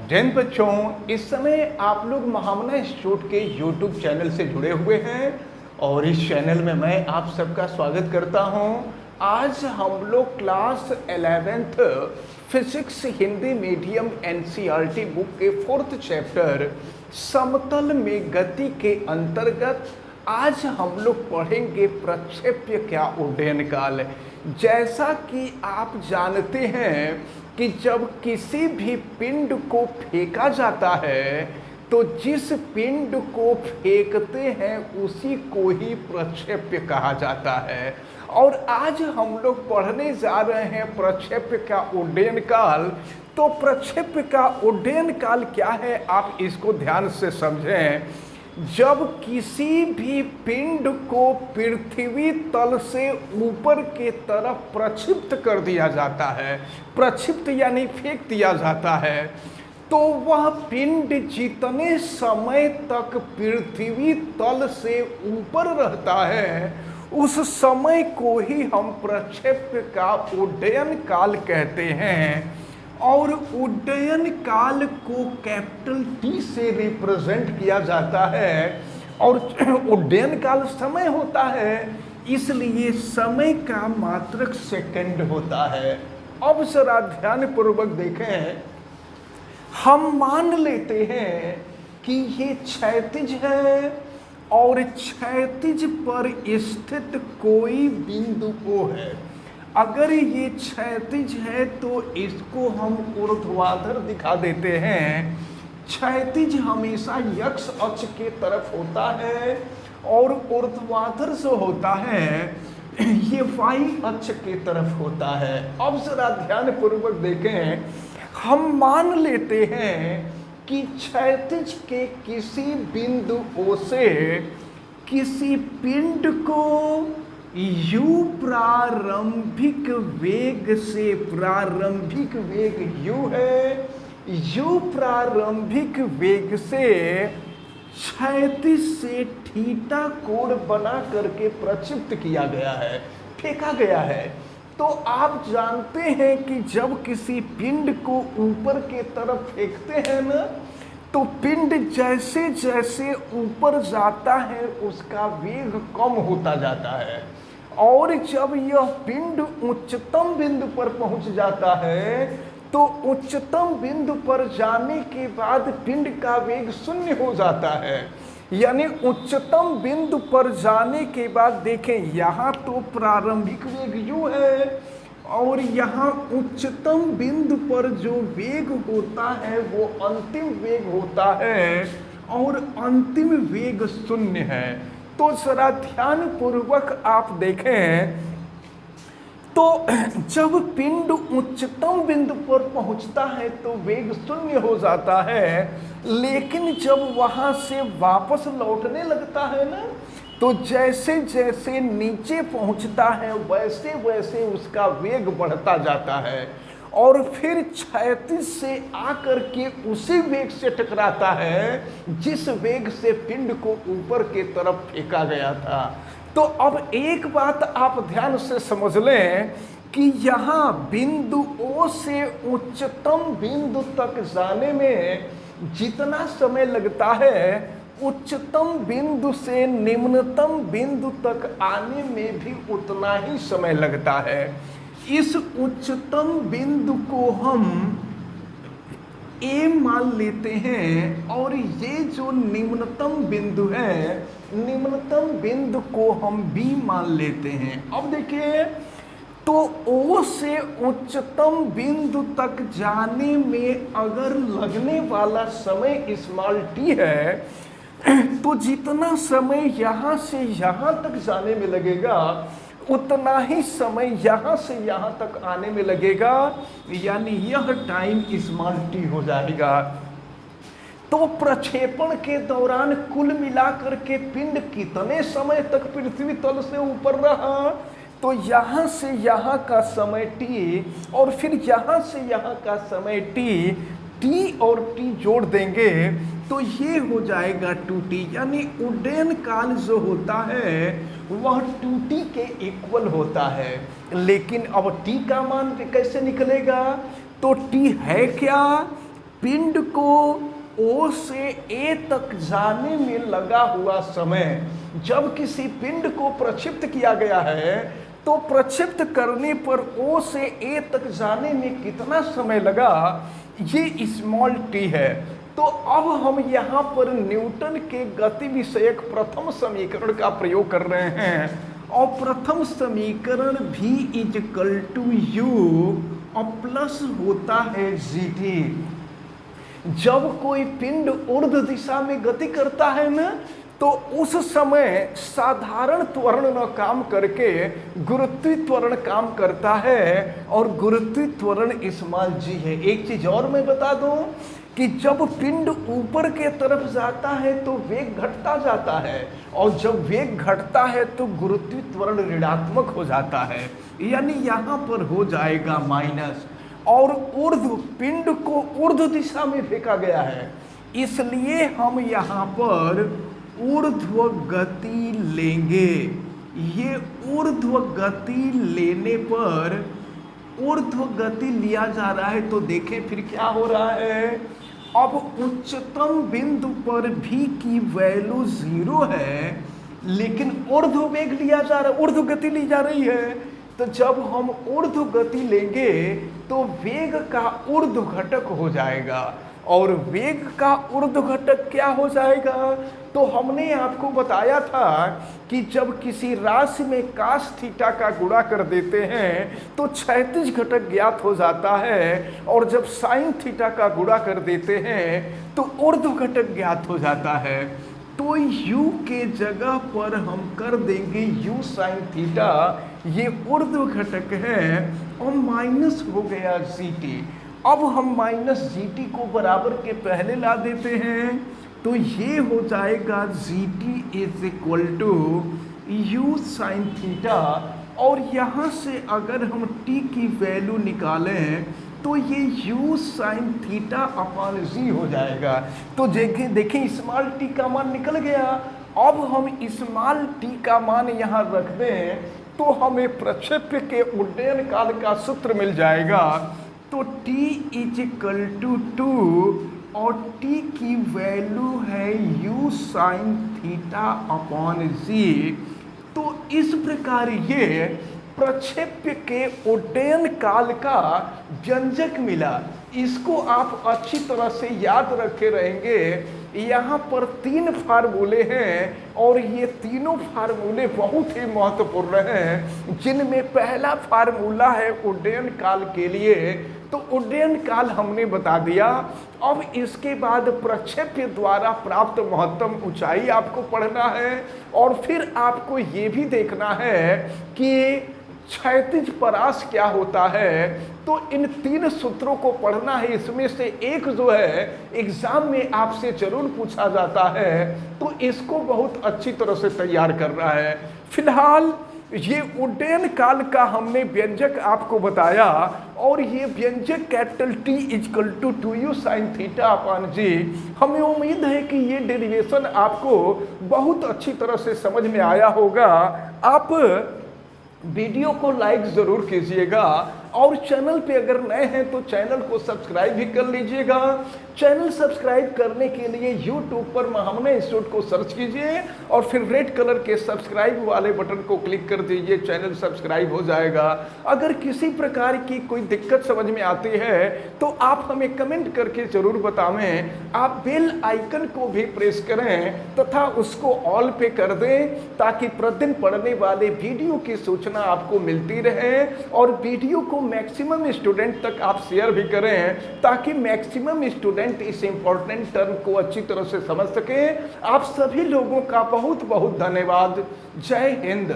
जैन बच्चों, इस समय आप लोग महामना इंस्टीट्यूट के यूट्यूब चैनल से जुड़े हुए हैं और इस चैनल में मैं आप सबका स्वागत करता हूं। आज हम लोग class 11th physics Hindi medium NCERT book के 4th चैप्टर समतल में गति के अंतर्गत आज हम लोग पढ़ेंगे प्रक्षेप्य क्या उड्डयन काल। जैसा कि आप जानते हैं कि जब किसी भी पिंड को फेंका जाता है तो जिस पिंड को फेंकते हैं उसी को ही प्रक्षेप्य कहा जाता है। और आज हम लोग पढ़ने जा रहे हैं प्रक्षेप्य का उड्डयन काल। तो प्रक्षेप्य का उड्डयन काल क्या है, आप इसको ध्यान से समझें। जब किसी भी पिंड को पृथ्वी तल से ऊपर के तरफ प्रक्षिप्त कर दिया जाता है, प्रक्षिप्त यानी फेंक दिया जाता है, तो वह पिंड जितने समय तक पृथ्वी तल से ऊपर रहता है उस समय को ही हम प्रक्षेप्य का उड्डयन काल कहते हैं। और उड्डयन काल को कैपिटल टी से रिप्रेजेंट किया जाता है। और उड्डयन काल समय होता है, इसलिए समय का मात्रक सेकंड होता है। अब जरा ध्यान पूर्वक देखें, हम मान लेते हैं कि ये क्षैतिज है और क्षैतिज पर स्थित कोई बिंदु O है। अगर ये क्षैतिज है तो इसको हम ऊर्ध्वाधर दिखा देते हैं। क्षैतिज हमेशा x अक्ष के तरफ होता है और ऊर्ध्वाधर जो होता है ये y अक्ष के तरफ होता है। अब जरा ध्यान पूर्वक देखें, हम मान लेते हैं कि क्षैतिज के किसी बिंदु O से किसी पिंड को u प्रारंभिक वेग से, प्रारंभिक वेग u है, u प्रारंभिक वेग से क्षैतिज से थीटा कोण बना करके प्रक्षिप्त किया गया है, फेंका गया है। तो आप जानते हैं कि जब किसी पिंड को ऊपर के तरफ फेंकते हैं ना, तो पिंड जैसे जैसे ऊपर जाता है उसका वेग कम होता जाता है। और जब यह पिंड उच्चतम बिंदु पर पहुंच जाता है तो उच्चतम बिंदु पर जाने के बाद पिंड का वेग शून्य हो जाता है। यानी उच्चतम बिंदु पर जाने के बाद देखें, यहाँ तो प्रारंभिक वेग u है और यहाँ उच्चतम बिंदु पर जो वेग होता है वो अंतिम वेग होता है और अंतिम वेग शून्य है। तो जरा ध्यान पूर्वक आप देखें, तो जब पिंड उच्चतम बिंदु पर पहुंचता है तो वेग शून्य हो जाता है, लेकिन जब वहां से वापस लौटने लगता है ना, तो जैसे जैसे नीचे पहुंचता है वैसे वैसे उसका वेग बढ़ता जाता है और फिर क्षैतिज से आकर के उसी वेग से टकराता है जिस वेग से पिंड को ऊपर के तरफ फेंका गया था। तो अब एक बात आप ध्यान से समझ लें कि यहाँ बिंदु O से उच्चतम बिंदु तक जाने में जितना समय लगता है, उच्चतम बिंदु से निम्नतम बिंदु तक आने में भी उतना ही समय लगता है। इस उच्चतम बिंदु को हम A मान लेते हैं और ये जो निम्नतम बिंदु है, निम्नतम बिंदु को हम B मान लेते हैं। अब देखिए, तो O से उच्चतम बिंदु तक जाने में अगर लगने वाला समय स्मॉल t है, तो जितना समय यहाँ से यहाँ तक जाने में लगेगा उतना ही समय यहाँ से यहाँ तक आने में लगेगा, यानी यह टाइम स्मॉल t हो जाएगा। तो प्रक्षेपण के दौरान कुल मिलाकर के पिंड कितने समय तक पृथ्वी तल से ऊपर रहा, तो यहाँ से यहाँ का समय t और फिर यहाँ से यहाँ का समय t और t जोड़ देंगे तो ये हो जाएगा 2t। यानी उड्डयन काल जो होता है वह 2t के इक्वल होता है। लेकिन अब t का मान कैसे निकलेगा, तो t है क्या, पिंड को O से A तक जाने में लगा हुआ समय, जब किसी पिंड को प्रक्षिप्त किया गया है तो प्रक्षिप्त करने पर O से A तक जाने में कितना समय लगा, ये स्मॉल t है। तो अब हम यहाँ पर न्यूटन के गति विषयक प्रथम समीकरण का प्रयोग कर रहे हैं और प्रथम समीकरण v इजकल टू u और प्लस होता है gt। जब कोई पिंड ऊर्ध्व दिशा में गति करता है ना, तो उस समय साधारण त्वरण न काम करके गुरुत्वीय त्वरण काम करता है और गुरुत्वीय त्वरण स्मॉल g है। एक चीज और मैं बता दूं कि जब पिंड ऊपर के तरफ जाता है तो वेग घटता जाता है और जब वेग घटता है तो गुरुत्वीय त्वरण ऋणात्मक हो जाता है, यानी यहाँ पर हो जाएगा माइनस। और ऊर्ध्व पिंड को ऊर्ध्व दिशा में फेंका गया है, इसलिए हम यहाँ पर ऊर्ध्व गति लेंगे। ये ऊर्ध्व गति लेने पर ऊर्ध्व गति लिया जा रहा है तो देखें फिर क्या हो रहा है। अब उच्चतम बिंदु पर v की वैल्यू 0 है, लेकिन ऊर्ध्व वेग लिया जा रहा है, ऊर्ध्व गति ली जा रही है। तो जब हम ऊर्ध्व गति लेंगे तो वेग का ऊर्ध्व घटक हो जाएगा, और वेग का ऊर्ध्व घटक क्या हो जाएगा, तो हमने आपको बताया था कि जब किसी राशि में cos थीटा का गुणा कर देते हैं तो क्षैतिज घटक ज्ञात हो जाता है, और जब sin थीटा का गुणा कर देते हैं तो ऊर्ध्व घटक ज्ञात हो जाता है। तो u के जगह पर हम कर देंगे u sin थीटा, ये ऊर्ध्व घटक है, और माइनस हो गया gt। अब हम माइनस gt को बराबर के पहले ला देते हैं, तो ये हो जाएगा gt is equal to u sin theta, और यहाँ से अगर हम t की वैल्यू निकालें तो ये u sin theta upon g हो जाएगा। तो देखें स्मॉल t का मान निकल गया। अब हम स्मॉल t का मान यहाँ रख दें तो हमें प्रक्षेप्य के उड्डयन काल का सूत्र मिल जाएगा। तो t इज इक्वल टू 2 और t की वैल्यू है u sin theta upon g। तो इस प्रकार ये प्रक्षेप्य के उड्डयन काल का व्यंजक मिला। इसको आप अच्छी तरह से याद रखे रहेंगे। यहाँ पर 3 फार्मूले हैं और ये तीनों फार्मूले बहुत ही महत्वपूर्ण हैं, जिनमें पहला फार्मूला है उड्डयन काल के लिए। तो उड्डयन काल हमने बता दिया। अब इसके बाद प्रक्षेप्य द्वारा प्राप्त महत्तम ऊंचाई आपको पढ़ना है, और फिर आपको ये भी देखना है कि क्षैतिज परास क्या होता है। तो इन 3 सूत्रों को पढ़ना है। इसमें से एक जो है एग्जाम में आपसे जरूर पूछा जाता है, तो इसको बहुत अच्छी तरह से तैयार करना है। फिलहाल ये उड्डयन काल का हमने व्यंजक आपको बताया, और ये व्यंजक capital T is equal to 2u sin theta upon g। हमें उम्मीद है कि ये डेरिवेशन आपको बहुत अच्छी तरह से समझ में आया होगा। आप वीडियो को लाइक ज़रूर कीजिएगा, और चैनल पे अगर नए हैं तो चैनल को सब्सक्राइब भी कर लीजिएगा। चैनल सब्सक्राइब करने के लिए YouTube पर महामना इंस्टीट्यूट को सर्च कीजिए और फिर रेड कलर के सब्सक्राइब वाले बटन को क्लिक कर दीजिए, चैनल सब्सक्राइब हो जाएगा। अगर किसी प्रकार की कोई दिक्कत समझ में आती है तो आप हमें कमेंट करके ज़रूर बतावें। आप बेल आइकन को भी प्रेस करें तथा उसको ऑल पे कर दें, ताकि प्रतिदिन पढ़ने वाले वीडियो की सूचना आपको मिलती रहे, और वीडियो को मैक्सिमम स्टूडेंट तक आप शेयर भी करें, ताकि मैक्सिमम स्टूडेंट इस इंपॉर्टेंट टर्म को अच्छी तरह से समझ सके। आप सभी लोगों का बहुत बहुत धन्यवाद। जय हिंद।